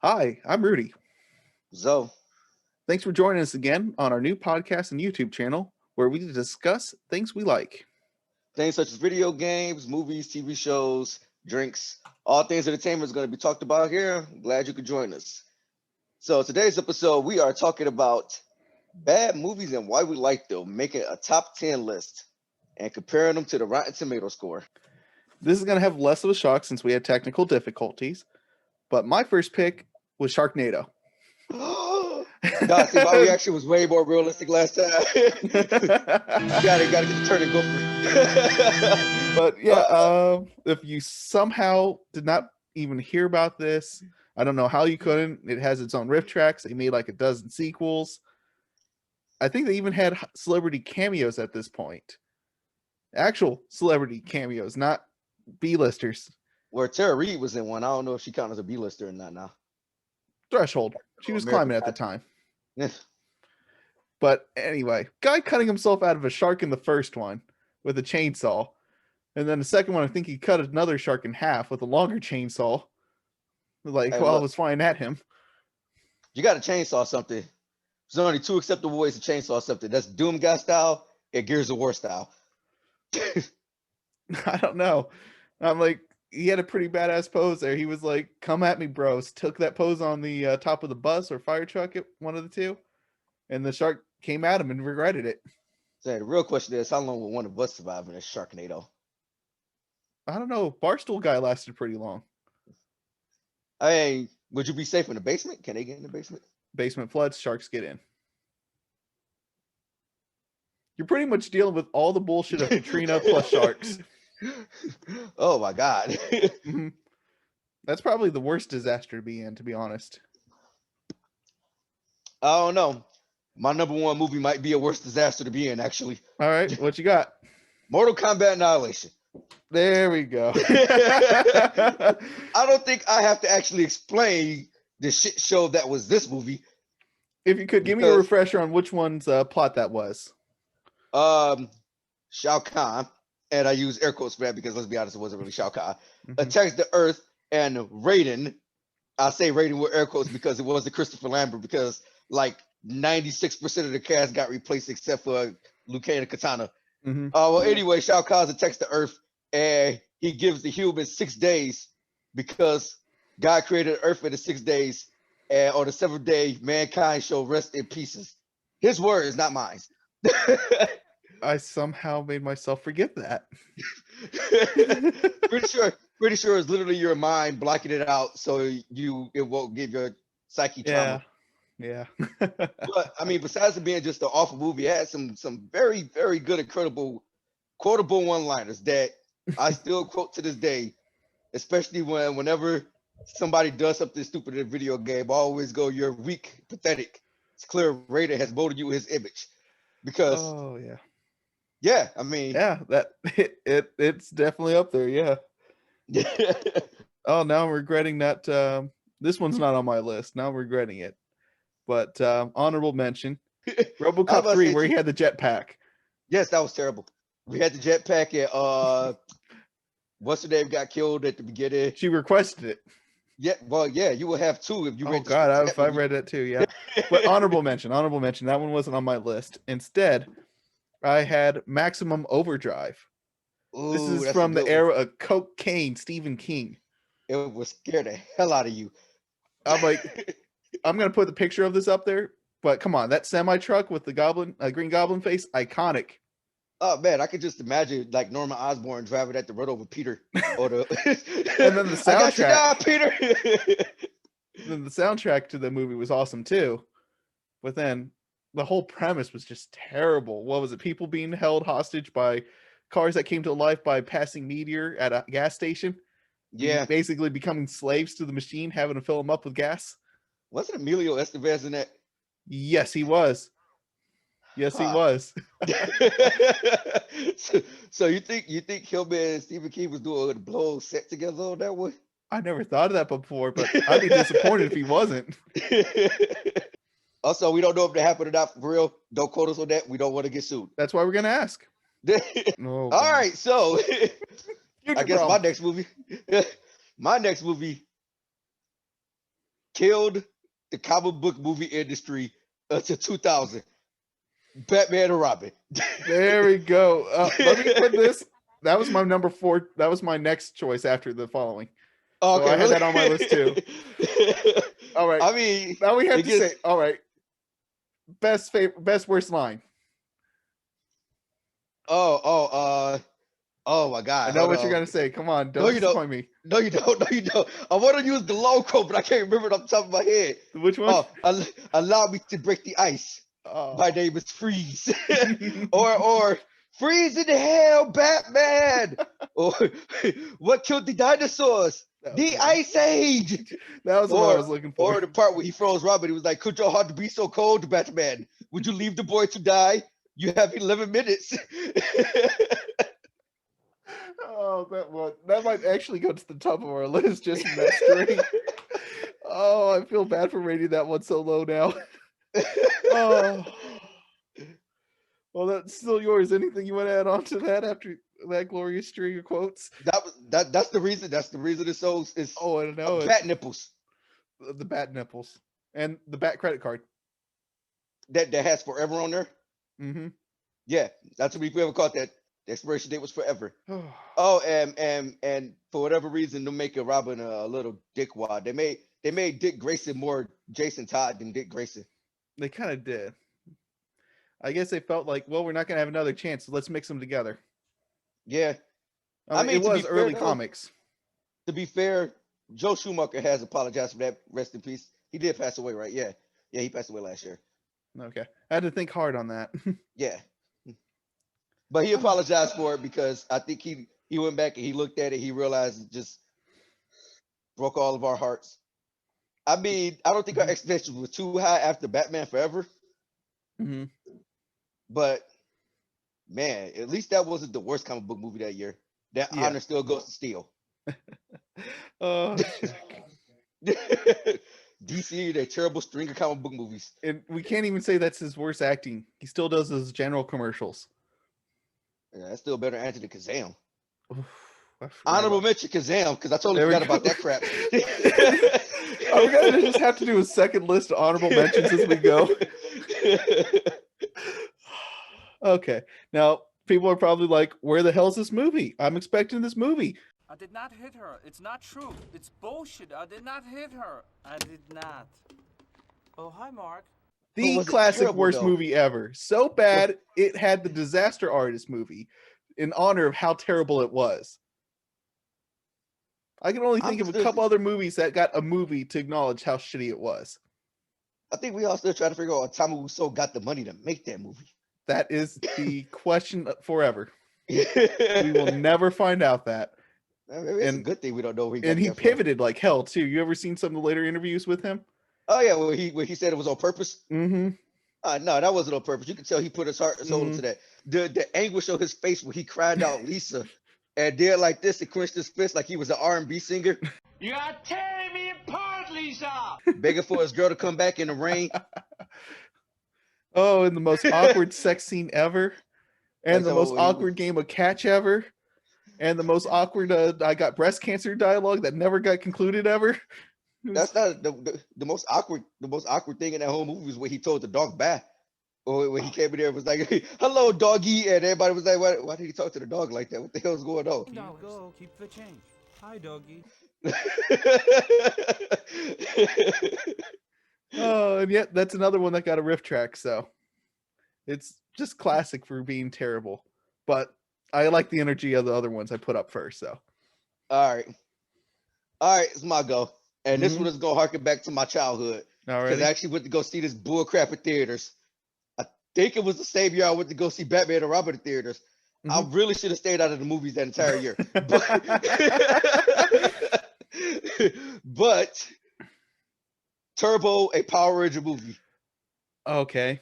Hi, I'm Rudy. So, Thanks for joining us again on our new podcast and YouTube channel where we discuss things we like. things such as video games, movies, TV shows, drinks, all things entertainment is going to be talked about here. I'm glad you could join us. So, today's episode, we are talking about bad movies and why we like them, making a top 10 list and comparing them to the Rotten Tomato score. This is going to have less of a shock since we had technical difficulties, but my first pick was Sharknado. Nah, see, my reaction was way more realistic last time. gotta get the turn and go for it. But yeah, if you somehow did not even hear about this, I don't know how you couldn't. It has its own riff tracks. They made like a dozen sequels. I think they even had celebrity cameos at this point. Actual celebrity cameos, not B-listers. Where Tara Reid was in one. I don't know if she counts as a B-lister or not now. Threshold. She was climbing at the time. Yeah. But anyway, guy cutting himself out of a shark in the first one with a chainsaw. And then the second one, I think he cut another shark in half with a longer chainsaw. Like, Hey, while it look. was flying at him. You got to chainsaw something. There's only two acceptable ways to chainsaw something. That's Doom Guy style and Gears of War style. I don't know. I'm like, he had a pretty badass pose there. He was like, come at me, bros. Took that pose on the top of the bus or fire truck, one of the two. And the shark came at him and regretted it. So the real question is, how long will one of us survive in a Sharknado? I don't know. Barstool guy lasted pretty long. I mean, would you be safe in the basement? Can they get in the basement? Basement floods, sharks get in. You're pretty much dealing with all the bullshit of Katrina plus sharks. Oh my God. Mm-hmm. That's probably the worst disaster to be in, to be honest. I don't know. My number one movie might be a worse disaster to be in, actually. All right, what you got? Mortal Kombat Annihilation. There we go. I don't think I have to actually explain the shit show that was this movie. If you could give me a refresher on which one's plot that was. Shao Kahn, and I use air quotes for that because let's be honest, it wasn't really Shao Kahn, attacks the Earth, and Raiden, I say Raiden with air quotes because it wasn't Christopher Lambert, because like 96% of the cast got replaced except for Liu Kang and Katana. Well, anyway, Shao Kahn attacks the Earth, and he gives the humans 6 days because God created Earth in the 6 days, and on the seventh day, mankind shall rest in pieces. His words, not mine. I somehow made myself forget that. pretty sure it's literally your mind blocking it out so it won't give your psyche trauma. Yeah. But I mean, besides it being just an awful movie, it had some very, very good, incredible, quotable one-liners that I still quote to this day, especially whenever somebody does something stupid in a video game. I always go, "You're weak, pathetic. It's clear Raiden has molded you his image." Because I mean, that it's definitely up there. Yeah. Oh, now I'm regretting that. This one's not on my list. Now I'm regretting it. But honorable mention, RoboCop 3, where he had the jetpack. Yes, that was terrible. We had the jetpack, and what's her name got killed at the beginning. She requested it. Yeah, well, yeah, you will have two if you read. Oh God, I read that too. Yeah, but honorable mention. That one wasn't on my list. Instead, I had Maximum Overdrive. Ooh, this is from the era of Cocaine, Stephen King. It would scare the hell out of you. I'm like, I'm gonna put the picture of this up there. But come on, that semi truck with the Green Goblin face, iconic. Oh man, I could just imagine like Norman Osborn driving at the road over Peter, or and then the soundtrack. I got you now, Peter. Then the soundtrack to the movie was awesome too, but then the whole premise was just terrible. What was it? People being held hostage by cars that came to life by passing meteor at a gas station. Yeah, basically becoming slaves to the machine, having to fill them up with gas. Wasn't Emilio Estevez in that? Yes, he was. Yes, he was. So you think him and Stephen King was doing a blow set together on that one? I never thought of that before, but I'd be disappointed if he wasn't. Also, we don't know if that happened or not for real. Don't quote us on that. We don't want to get sued. That's why we're gonna ask. All right, so I guess my next movie killed the comic book movie industry until 2000. Batman and Robin. There we go. Let me put this. That was my number 4. That was my next choice after the following. Oh, So okay, I had that on my list too. All right. I mean, now we have it to gets- say, all right, best worst line. oh my God. I know what you're gonna say. Come on, don't No, you don't. disappoint me. No, you don't. No, you don't. I want to use the logo, but I can't remember it off the top of my head. Which one? Oh, allow me to break the ice. Oh. My name is Freeze. or Freeze in the hell, Batman. Or what killed the dinosaurs? The Ice Age. That was what I was looking for. Or the part where he froze Robin. He was like, could your heart be so cold, Batman? Would you leave the boy to die? You have 11 minutes. Oh, that might actually go to the top of our list. Just mastering. Oh, I feel bad for rating that one so low now. Oh, well, that's still yours. Anything you want to add on to that after that glorious string of quotes? That's the reason. That's the reason it's so. It's I know bat nipples. The bat nipples and the bat credit card that has forever on there. Mm-hmm. Yeah, that's what we ever caught that. The expiration date was forever. Oh, and for whatever reason, they're making Robin a little dickwad. They made Dick Grayson more Jason Todd than Dick Grayson. They kind of did. I guess they felt like, well, we're not gonna have another chance, so let's mix them together. Yeah, I mean it was early comics. To be fair, Joe Schumacher has apologized for that. Rest in peace. He did pass away, right? Yeah, he passed away last year. Okay, I had to think hard on that. Yeah. But he apologized for it because I think he went back and he looked at it. He realized it just broke all of our hearts. I mean, I don't think our expectations were too high after Batman Forever. Mm-hmm. But, man, at least that wasn't the worst comic book movie that year. That honor still goes to Steel. Oh, DC, they're terrible string of comic book movies. And we can't even say that's his worst acting. He still does those general commercials. Yeah, that's still better than Anthony Kazam. Oof, Honorable mention Kazam, because I totally forgot about that crap. I'm gonna just have to do a second list of honorable mentions as we go. Okay, now people are probably like, where the hell's this movie? I'm expecting this movie. I did not hit her. It's not true. It's bullshit. I did not hit her. I did not. Oh, hi, Mark. The classic worst movie ever. So bad, it had the Disaster Artist movie in honor of how terrible it was. I can only think of a couple other movies that got a movie to acknowledge how shitty it was. I think we all still try to figure out how Tommy Wiseau got the money to make that movie. That is the question forever. We will never find out that. It's a good thing we don't know. And he pivoted like hell too. You ever seen some of the later interviews with him? Oh yeah, where he said it was on purpose. Mm-hmm. No, that wasn't on purpose. You can tell he put his heart and soul into that. The anguish on his face when he cried out Lisa and did like this and clenched his fist like he was an R&B singer. You are tearing me apart, Lisa. Begging for his girl to come back in the rain. Oh, and the most awkward sex scene ever, and the most awkward game of catch ever, and the most awkward I got breast cancer dialogue that never got concluded ever. That's not the most awkward. The most awkward thing in that whole movie was when he told the dog bye, or when he came in there and was like, "Hello, doggy," and everybody was like, "Why did he talk to the dog like that? What the hell's going on?" Here you go. Keep the change. Hi, doggy. Oh, and yet that's another one that got a riff track. So it's just classic for being terrible. But I like the energy of the other ones I put up first. So all right, it's my go. And this one is going to harken back to my childhood. Because I actually went to go see this bullcrap at theaters. I think it was the same year I went to go see Batman and Robin at theaters. I really should have stayed out of the movies that entire year. But Turbo, a Power Ranger movie. Okay.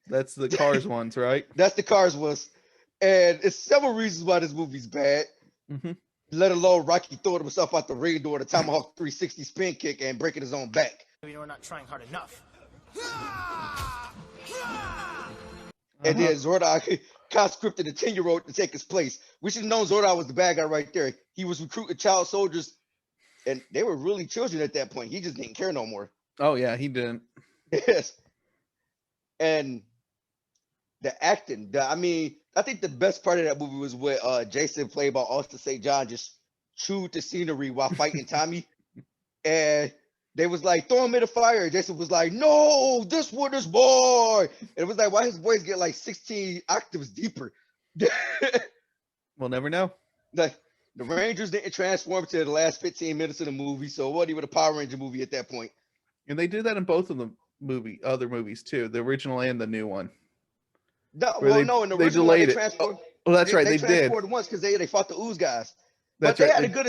That's the Cars ones, right? That's the Cars ones. And it's several reasons why this movie's bad. Let alone Rocky throwing himself out the ring doing a Tomahawk 360 spin kick and breaking his own back. Maybe we're not trying hard enough. And then Zordon conscripted a 10-year-old to take his place. We should have known Zordon was the bad guy right there. He was recruiting child soldiers and they were really children at that point. He just didn't care no more. Oh yeah, he didn't. Yes. And the acting, I think the best part of that movie was when Jason played by Austin St. John just chewed the scenery while fighting Tommy. And they was like, throw him in the fire. Jason was like, no, this one is boy. And it was like, why his voice get like 16 octaves deeper? We'll never know. Like, the Rangers didn't transform to the last 15 minutes of the movie, so it wasn't even a Power Ranger movie at that point. And they did that in both of the other movies too, the original and the new one. No, well, in the original one, they transformed. Oh, that's right, they did. Transported once because they fought the Ooze guys. But they had a good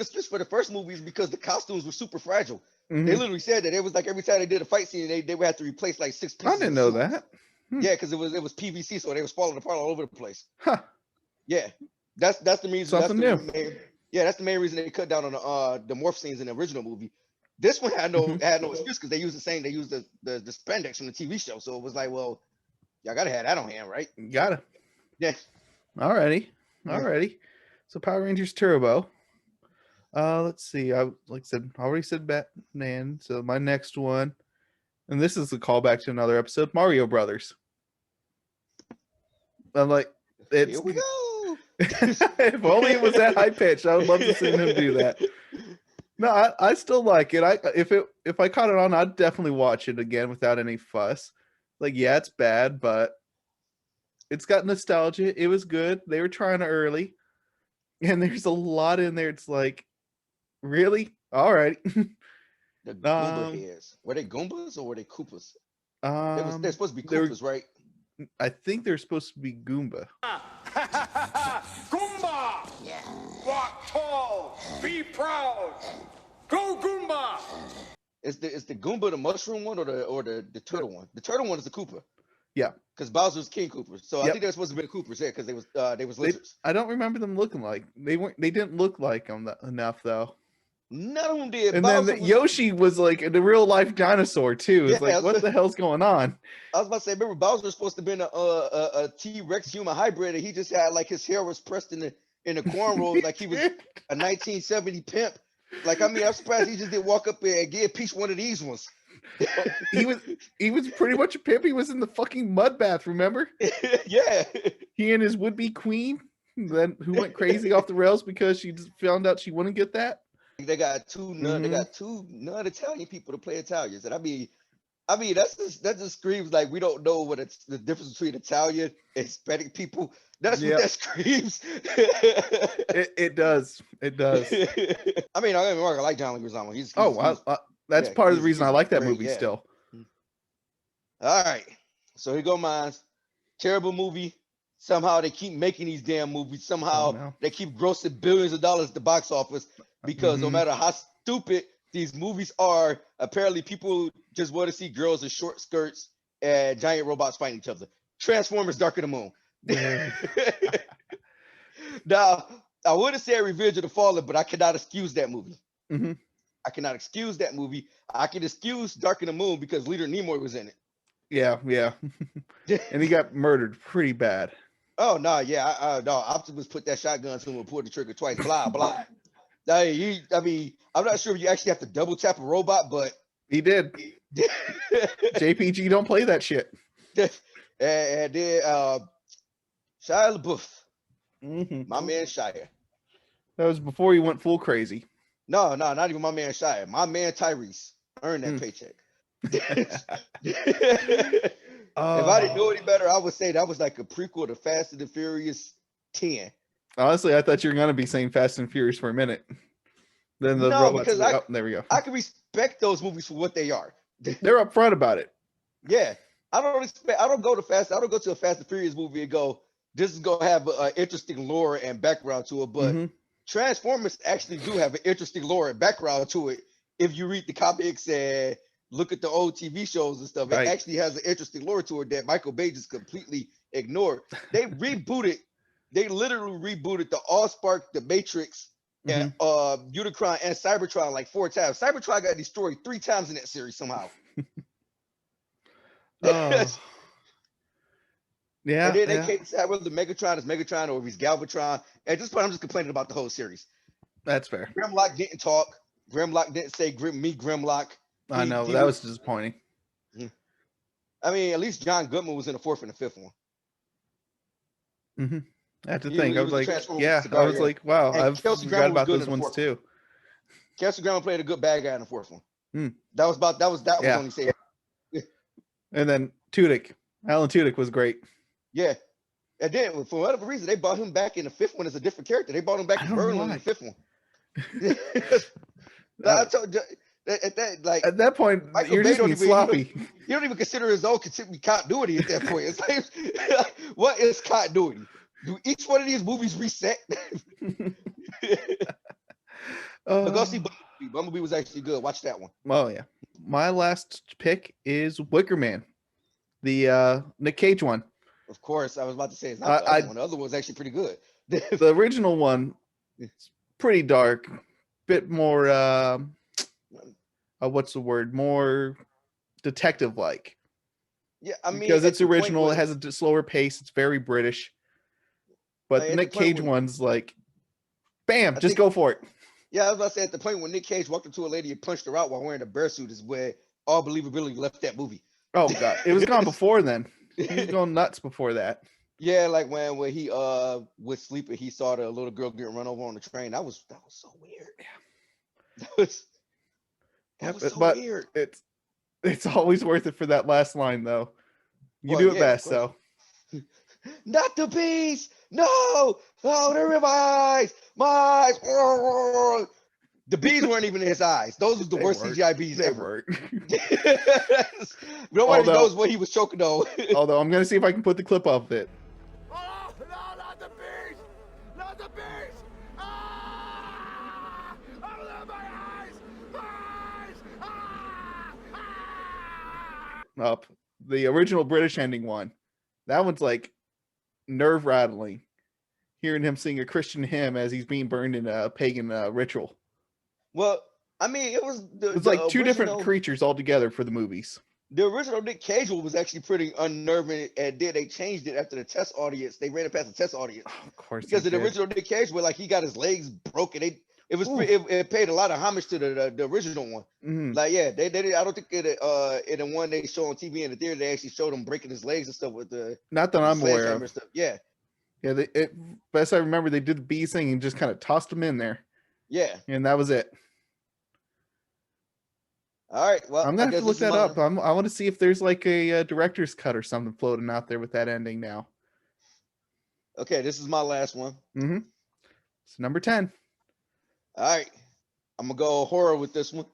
excuse for the first movies because the costumes were super fragile. Mm-hmm. They literally said that it was like every time they did a fight scene, they would have to replace like 6 pieces. I didn't know that. Yeah, because it was PVC, so they was falling apart all over the place. Huh. Yeah, that's the reason. Something new. That's the main reason they cut down on the morph scenes in the original movie. This one had no excuse because they used the spandex from the TV show, so it was like, well, y'all gotta have that on hand, right? Gotta. Yeah. Alrighty. So Power Rangers Turbo. Let's see. I already said Batman. So my next one, and this is a callback to another episode, Mario Brothers. I'm like, Here we go. If only it was that high pitched, I would love to see him do that. No, I still like it. If I caught it on, I'd definitely watch it again without any fuss. Like, yeah, it's bad, but it's got nostalgia. It was good. They were trying early. And there's a lot in there. It's like, really? All right. The Goomba heads. Were they Goombas or were they Koopas? They're supposed to be Koopas, right? I think they're supposed to be Goomba. Goomba! Yeah. Walk tall. Be proud. Go Goomba! Is the Goomba the mushroom one or the turtle one? The turtle one is the Koopa. Yeah. Because Bowser's King Koopa. So I think they're supposed to be the Koopas, yeah, because they was lizards. I don't remember them looking like they didn't look like them enough though. None of them did. And then Yoshi was like a real life dinosaur too. It's like, what the hell's going on? I was about to say, remember Bowser was supposed to be a T-Rex human hybrid, and he just had like his hair was pressed in the cornrows like he was a 1970 pimp. Like, I mean, I'm surprised he just didn't walk up there and give Peach one of these ones. He was pretty much a pimp. He was in the fucking mud bath, remember? Yeah. He and his would-be queen, then who went crazy off the rails because she just found out she wouldn't get that. They got two non-Italian people to play Italians, and I mean that just screams like we don't know what it's the difference between Italian and Hispanic people. That's what that screams. It does. It does. I mean, I like John Leguizamo. That's part of the reason I like that movie still. All right, so here go mine. Terrible movie. Somehow they keep making these damn movies. Somehow they keep grossing billions of dollars at the box office because no matter how stupid these movies are, apparently people just want to see girls in short skirts and giant robots fighting each other. Transformers: Dark of the Moon. Now, I would have said Revenge of the Fallen, but I cannot excuse that movie. Mm-hmm. I cannot excuse that movie. I can excuse Dark of the Moon because Leonard Nimoy was in it. Yeah. And he got murdered pretty bad. Oh, no, yeah. No, Optimus put that shotgun to him and pulled the trigger twice. Blah, blah. I'm not sure if you actually have to double tap a robot, but he did. JPG don't play that shit. And then Shia LaBeouf, my man Shia. That was before he went full crazy. No, not even my man Shia. My man Tyrese earned that paycheck. If I didn't know any better, I would say that was like a prequel to Fast and the Furious 10. Honestly, I thought you were going to be saying Fast and Furious for a minute. Then the robots. There we go. I can respect those movies for what they are. They're upfront about it. Yeah, I don't go to a Fast and Furious movie and go, this is gonna have an interesting lore and background to it. But Transformers actually do have an interesting lore and background to it. If you read the comics and look at the old TV shows and stuff, it actually has an interesting lore to it that Michael Bay just completely ignored. They literally rebooted the Allspark, the Matrix, and Unicron and Cybertron like 4 times. Cybertron got destroyed 3 times in that series somehow. Yeah. And then they can't decide whether Megatron is Megatron or if he's Galvatron. At this point, I'm just complaining about the whole series. That's fair. Grimlock didn't talk. Grimlock didn't say Grimlock. I know He that was disappointing. I mean, at least John Goodman was in the fourth and the fifth one. Mm-hmm. I had to He think. I was was the like, Transformer yeah. cigar, I was yeah. like, wow. And I've Kelsey forgot Grammer was about good in those the ones fourth too. Kelsey Grammer played a good bad guy in the fourth one. Hmm. That was Yeah. only saved. And then Tudyk, Alan Tudyk was great. Yeah. And then for whatever reason, they brought him back in the fifth one as a different character. They brought him back I as don't know Merlin in why. the fifth one. I told you, at that point, Michael you're Bay just don't being even- sloppy. you don't even consider his own continuity at that point. It's like, what is continuity? Do each one of these movies reset? But go see Bumblebee. Bumblebee was actually good. Watch that one. Oh yeah. My last pick is Wicker Man, the Nick Cage one. Of course, I was about to say it's not the other one. The other one was actually pretty good. The original one, it's pretty dark, bit more what's the word? More detective like. Yeah, I mean, because at it's the point original, where- it has a slower pace, it's very British. But Like, the at the Nick point Cage where- one's like, bam, I just think- go for it. Yeah, I was about to say at the point when Nick Cage walked up to a lady and punched her out while wearing a bear suit is where all believability left that movie. Oh god, it was gone before then. He was going nuts before that. Yeah, like when he was sleeping, he saw the little girl getting run over on the train. That was so weird. That was so but weird. it's always worth it for that last line though. You Well, do it yeah, of best, course. so Not the bees! No! Oh, they're in my eyes! My eyes! Oh. The bees weren't even in his eyes. Those was the They worst weren't. CGI bees They ever. weren't. Nobody Although- knows what he was choking on. Although I'm gonna see if I can put the clip of it. Oh, no, not the bees! Not the bees! Ah! Oh, my eyes! My eyes! Ah! Ah! Up the original British ending one. That one's like nerve rattling. Hearing him sing a Christian hymn as he's being burned in a pagan ritual. Well, I mean, it was It's like two different creatures altogether for the movies. The original Nick Cage one was actually pretty unnerving, and then they changed it after the test audience. They ran it past the test audience Oh, of course, because they in the did. original Nick Cage, where like he got his legs broken, Ooh. it paid a lot of homage to the original one. Mhm. Like, yeah, they did. I don't think in the one they show on TV in the theater, they actually showed him breaking his legs and stuff with the Not that I'm aware sledgehammer of. and stuff. Yeah, Yeah, best I remember, they did the bee thing and just kind of tossed him in there, yeah. and that was it. All right. Well, I'm I gonna have guess to look this is that mine. up. I want to see if there's like a director's cut or something floating out there with that ending now. Okay, this is my last one. Mm-hmm. It's number 10. All right, I'm gonna go horror with this one.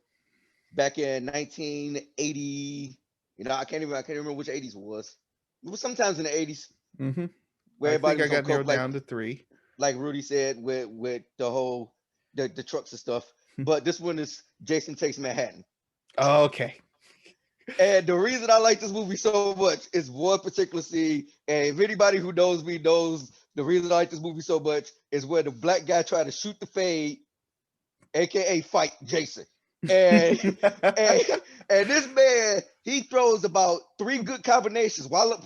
Back in 1980, I can't remember which 80s it was. It was sometimes in the 80s Mm-hmm. where I everybody think I was on got narrowed coke, like, down to 3. like Rudy said, with the whole the trucks and stuff. But this one is Jason Takes Manhattan. Oh, okay. And the reason I like this movie so much is one particular scene. And if anybody who knows me knows the reason I like this movie so much is where the black guy tried to shoot the fade, aka fight Jason. And and this man, he throws about 3 good combinations, wallop,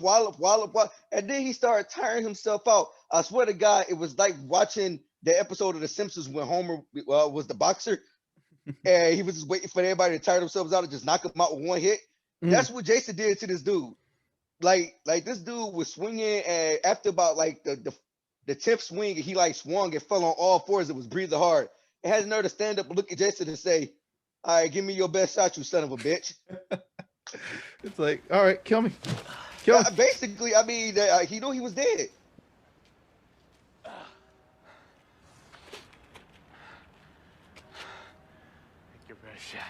and then he started tiring himself out. I swear to God, it was like watching the episode of The Simpsons when Homer was the boxer, and he was just waiting for everybody to tire themselves out and just knock him out with one hit. That's what Jason did to this dude. Like this dude was swinging, and after about like the 10th swing, he like swung and fell on all fours. It was breathing hard. It had the nerve to stand up and look at Jason and say, "All right, give me your best shot, you son of a bitch." It's like, all right, kill me. Kill me. Basically, I mean, he knew he was dead. Take your best shot.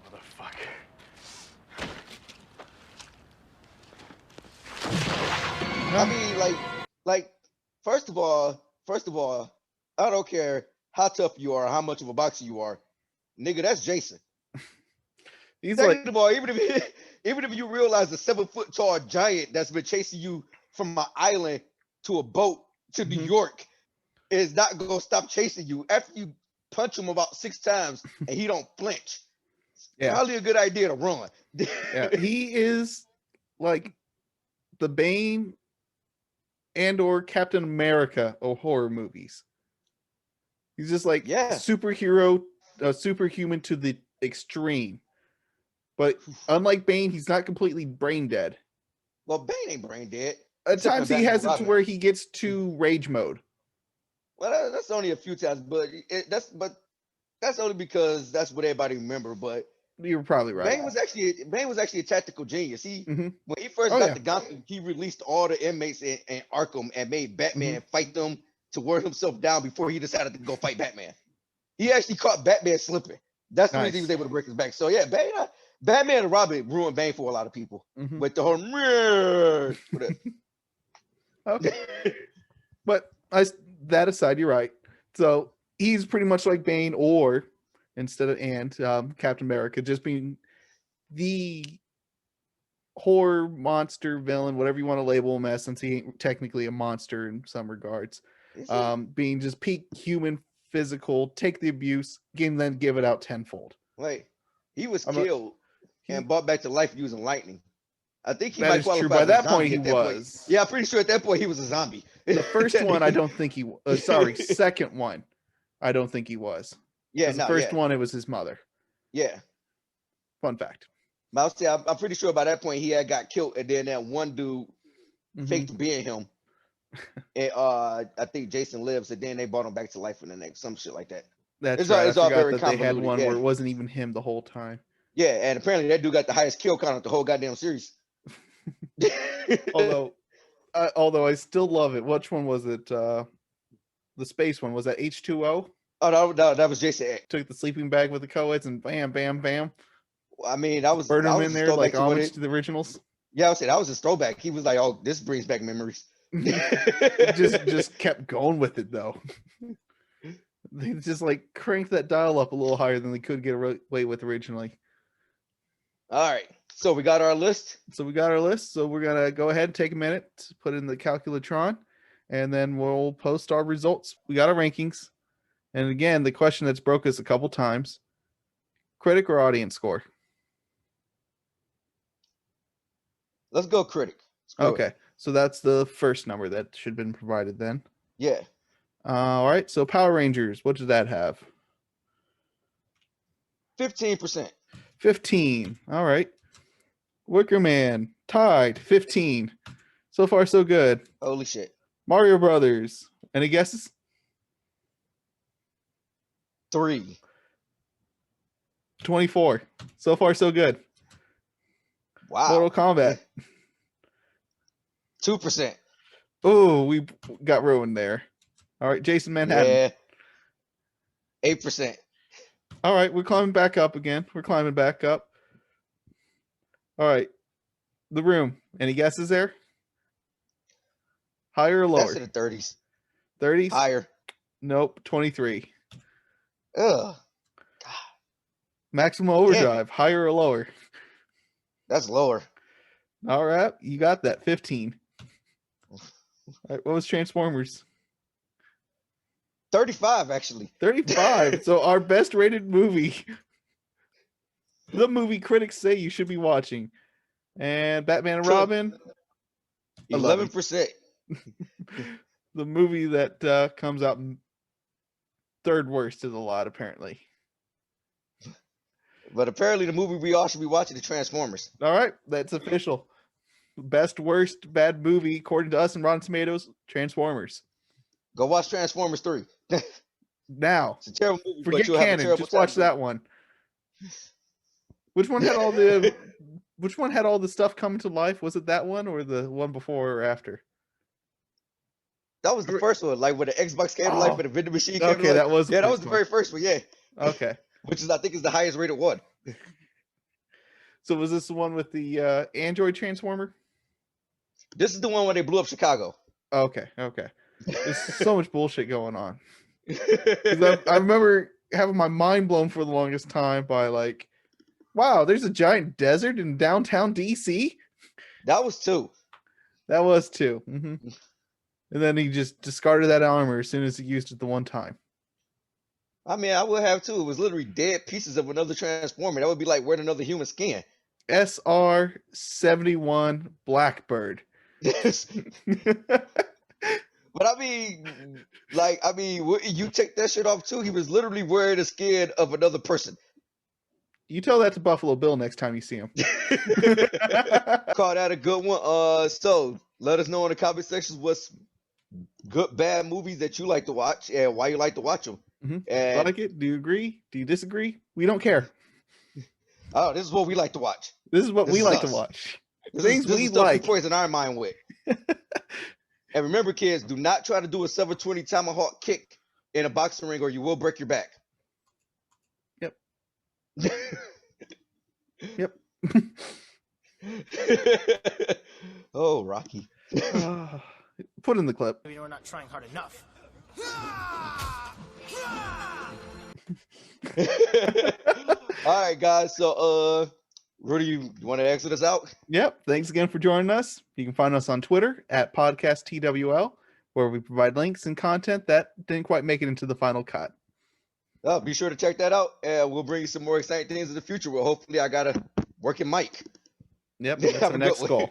Motherfucker. I mean, like, first of all, I don't care how tough you are, how much of a boxer you are, nigga. That's Jason. He's Second like, of all, even if you realize the 7-foot tall giant that's been chasing you from an island to a boat to New York is not gonna stop chasing you after you punch him about 6 times and he don't flinch. yeah, Probably a good idea to run. yeah. He is like the Bane and or Captain America of horror movies. He's just like superhero, superhuman to the extreme. But unlike Bane, he's not completely brain dead. Well, Bane ain't brain dead. At times he has it to where he gets to rage mode. Well, that's only a few times, but that's only because that's what everybody remember. But you're probably right. Bane was actually a tactical genius. When he first got the Gotham, he released all the inmates in Arkham and made Batman fight them to wear himself down before he decided to go fight Batman. He actually caught Batman slipping. That's the reason he was able to break his back. So yeah, Batman and Robin ruined Bane for a lot of people with the whole. Okay, but that aside, you're right. So he's pretty much like Bane, or instead of Captain America, just being the horror monster villain, whatever you want to label him as, since he ain't technically a monster in some regards. Being just peak human, physical, take the abuse, then give it out tenfold. Wait, he was killed and brought back to life using lightning. I think he that might is qualify true. By as a that zombie point, he at that was. Point. Yeah, I'm pretty sure at that point he was a zombie. The first one, I don't think he was. Sorry, second one, I don't think he was. Yeah, the first one, it was his mother. Yeah. Fun fact. I'm pretty sure by that point he had got killed, and then that one dude faked being him. And I think Jason lives, and then they brought him back to life in the next, some shit like that. That's right. It's all very that they had one where it wasn't even him the whole time. Yeah, and apparently that dude got the highest kill count of the whole goddamn series. although I still love it. Which one was it? The space one, was that H2O? Oh no, that was Jason X. Took the sleeping bag with the co-eds and bam, bam, bam. I mean, that was burn him in there like homage to the originals. Yeah, I would say that was his throwback. He was like, "Oh, this brings back memories." just kept going with it though. They just like cranked that dial up a little higher than they could get away with originally. All right, so we got our list. So we're gonna go ahead and take a minute to put in the calculatron, and then we'll post our results. We got our rankings, and again, the question that's broke us a couple times: critic or audience score? Let's go critic. Okay, so that's the first number that should have been provided then. Yeah. All right, so Power Rangers, what does that have? 15%. 15. All right. Wicker Man, tied, 15. So far, so good. Holy shit. Mario Brothers, any guesses? 3. 24. So far, so good. Wow. Mortal Kombat. 2%. Oh, we got ruined there. All right, Jason Manhattan. Yeah. 8%. All right, we're climbing back up again. We're climbing back up. All right. The Room. Any guesses there? Higher or lower? That's in the 30s. 30s? Higher. Nope, 23. Ugh. God. Maximum Overdrive. Higher or lower? That's lower. All right, you got that. 15. All right, what was Transformers? 35, actually. 35. So our best rated movie. The movie critics say you should be watching. And Batman and Robin. 11%. The movie that comes out third worst of the lot, apparently. But apparently the movie we all should be watching is Transformers. All right, that's official. Best worst bad movie, according to us and Rotten Tomatoes, Transformers. Go watch Transformers 3. Now, it's a terrible movie. Forget canon. Just watch that one. Which one had all the? Which one had all the stuff coming to life? Was it that one or the one before or after? That was the first one, like with the Xbox came to life, with the vending machine. Came okay, that was. Yeah, that was the very first one. Yeah. Okay. Which is, I think, is the highest rated one. So was this the one with the Android Transformer? This is the one where they blew up Chicago. Okay. There's so much bullshit going on. I remember having my mind blown for the longest time by like, wow, there's a giant desert in downtown DC. That was 2. That was 2. Mm-hmm. And then he just discarded that armor as soon as he used it the one time. I mean, I would have too. It was literally dead pieces of another Transformer. That would be like wearing another human skin. SR-71 Blackbird. But I mean, you take that shit off too. He was literally wearing the skin of another person. You tell that to Buffalo Bill next time you see him. Call that a good one. So let us know in the comment sections what's good, bad movies that you like to watch and why you like to watch them. Mm-hmm. And like it? Do you agree? Do you disagree? We don't care. oh, this is what we like to watch. This is what we like to us. watch. This Things is we stuff like. we poison our mind with. And remember, kids, do not try to do a 720 tomahawk kick in a boxing ring, or you will break your back. Yep. Yep. Oh, Rocky. Put in the clip. Maybe we're not trying hard enough. All right, guys. So, Rudy, you want to exit us out? Yep. Thanks again for joining us. You can find us on Twitter at podcasttwl, where we provide links and content that didn't quite make it into the final cut. Be sure to check that out, and we'll bring you some more exciting things in the future. Well, hopefully, I got a working mic. Yep. That's our next goal.